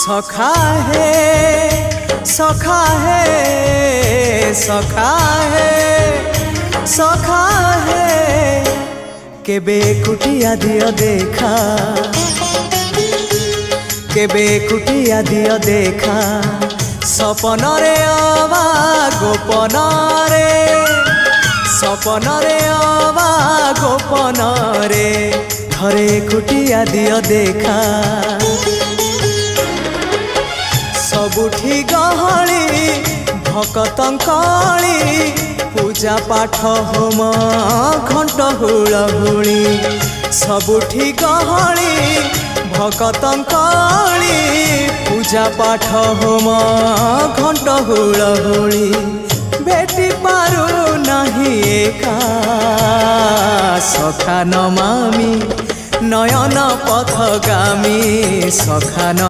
सखा है सखा है सखा है सखा है केबे कुटिया दियो देखा केबे कुटिया दियो देखा सपन रे अबा गोपन रे सपन रे अबा गोपन रे घरे कुटिया दियो देखा सबुठी गहली भकतंकली पूजा पाठ होम घंट हुलहुली सबुठी गहली भकतंकली पूजा पाठ होम घंट हुलहुली बेटी पारू नहीं एका सखा नमामि नयन पथगामी सखा